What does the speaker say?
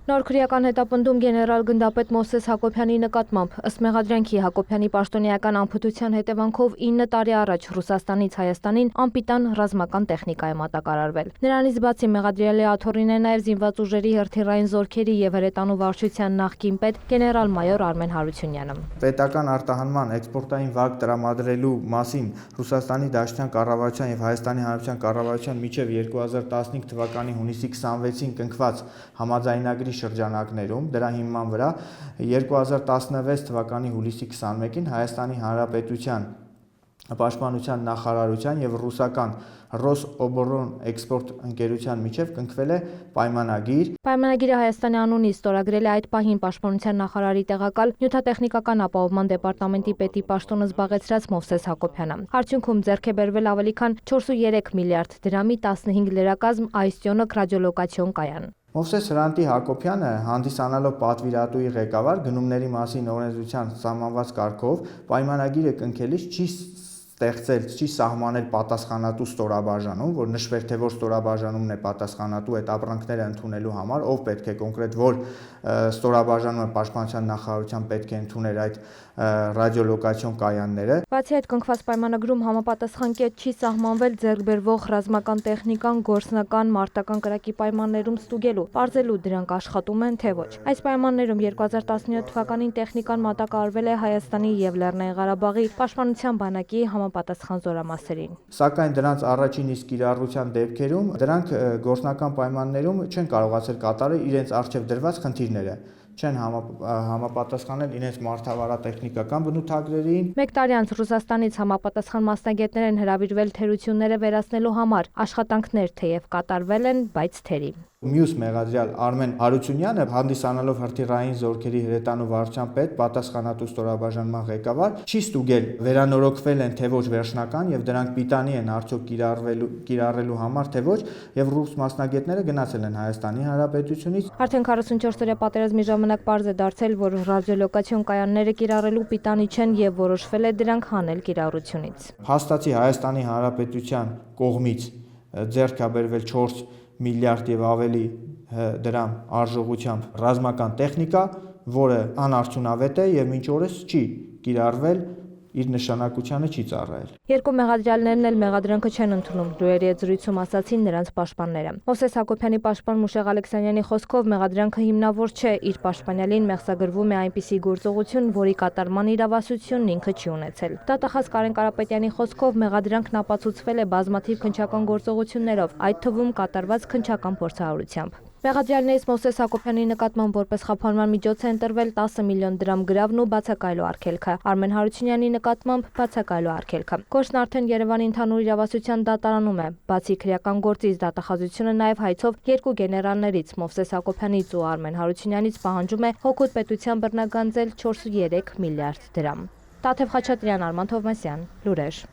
Նոր քրեական հետապնդում գեներալ գնդապետ Մովսես Հակոբյանի նկատմամբ ըստ մեղադրանքի Հակոբյանի պաշտոնեական անփութության հետևանքով 9 տարի առաջ Ռուսաստանից Հայաստանին անպիտան ռազմական տեխնիկա է մատակարարվել։ Նրանից բացի մեղադրյալի աթոռին է նաև զինված ուժերի հրթիռային զորքերի եւ հրետանու վարչության նախկին պետ գեներալ-մայոր Արմեն Հարությունյանը։ Պետական արտահանման էքսպորտային վարկ տրամադրելու մասին Ռուսաստանի Դաշնության կառավարության եւ Հայաստանի Հանրապետության կառավարության միջև 2015 թվականի հունիսի 26-ին կնքված համաձայնագրի շրջանակներում դրա հիման վրա 2016 թվականի հուլիսի 21-ին Հայաստանի Հանրապետության Պաշտպանության նախարարության եւ ռուսական Ռոսօբորոն էքսպորտ ընկերության միջև կնքվել է պայմանագիր։ Պայմանագիրը Հայաստանի անունից ստորագրել է այդ պահին Պաշտպանության նախարարի տեղակալ նյութատեխնիկական ապահովման դեպարտամենտի պետի պաշտոնը զբաղեցրած Մովսես Հակոբյանը։ Արդյունքում ձեռք է բերվել ավելի քան 4.3 միլիարդ դրամի 15 լրակազմ Այստյոնոկ ռադիոլոկացիոն կայան։ Մովսես Հրանտի Հակոբյանը հանդիսանալով պատվիրատուի ղեկավար գնումների մասին օրենսդրության սահմանված կարգով պայմանագիրը կնքելիս չի սահմանել պատասխանատու ստորաբաժանում, որ նշվեր թե որ ստորաբաժանումն է պատասխանատու այդ ապրանքները ընդունելու համար, ով պետք է կոնկրետ որ ստորաբաժանումը Պաշտպանության նախարարության պետք է ընդուներ այդ ռադիոլոկացիոն կայանները։ Բացի այդ կնքված պայմանագրում համապատասխան կետ չի սահմանվել ձեռք բերվող ռազմական տեխնիկան գործնական մարտական կրակի պայմաններում ստուգելու, պարզելու դրանք աշխատում են թե ոչ։ Այս պայմաններում 2017 թվականին տեխնիկան մատակարարվել է Հայաստանի եւ Լեռնային Ղարաբաղի պաշտպանության բանակի համապատասխան զորամասերին։ Սակայն դրանց առաջին իսկ կիրառության դեպքերում դրանք գործնական պայմաններում չեն կարողացել կատարել իրենց առջև դրված խնդիրները, չեն համապատասխանել իրենց մարդավարատեխնիկական բնութագրերին։ Մեկ տարի անց Ռուսաստանից համապատասխան մասնագետներ են հրավիրվել թերությունները վերացնելու համար։ Աշխատանքներ թեև կատարվել են, բայց թերի։ Մյուս մեղադրյալ Արմեն Հարությունյանը հանդիսանալով հրթիռային զորքերի հրետանու վարչության պետ պատասխանատու ստորաբաժանման ղեկավար չի ստուգել վերանորոգվել են թե ոչ վերջնական եւ դրանք պիտանի են արդյոք կիրառելու համար թե ոչ եւ ռուս մասնագետները գնացել են Հայաստանի Հանրապետությունից։ Արդեն 44 օրյա պատերազմի ժամանակ պարզ է դարձել, որ ռադիոլոկացիոն կայանները կիրառելու պիտանի չեն եւ որոշվել է դրանք հանել կիրառությունից։ Հաստատի Հայաստանի Հանրապետության կողմից ձեռք է բերվել 4 միլիարդ եւ ավելի դրամ արժողությամբ ռազմական տեխնիկա, որը անարդյունավետ է եւ մինչ օրս չի կիրառվել, իր նշանակությանը չի ծառայել։ Երկու մեղադրյալներն էլ մեղադրանքը չեն ընդունում, լուրերի հետ զրույցում ասացին նրանց պաշտպանները։ Մովսես Հակոբյանի պաշտպան Մուշեղ Ալեքսանյանի խոսքով մեղադրանքը հիմնավոր չէ, իր պաշտպանյալին մեղսագրվում է այնպիսի գործողություն, որի կատարման իրավասությունն ինքը չի ունեցել։ Դատախազ Կարեն Կարապետյանի խոսքով մեղադրանքն ապացուցվել է բազմաթիվ քննչական գործողություններով, այդ թվում կատարված քննչական փորձառությամբ։ Մեղադրյալներից Մովսես Հակոբյանի նկատմամբ որպես խափանման միջոց է ընտրվել 10 միլիոն դրամ գրավն ու բացակայելու արգելքը։ Արմեն Հարությունյանի նկատմամբ բացակայելու արգելքը։ Գործն արդեն Երևանի ընդհանուր իրավասության դատարանում է։ Բացի քրեական գործից դատախազությունը նաև հայցով երկու գեներալներից Մովսես Հակոբյանից ու Արմեն Հարությունյանից պահանջում է հօգուտ պետության բռնագանձել 4.3 միլիարդ դրամ։ Տաթև Խաչատրյան, Արման Թովմասյան, լուրեր։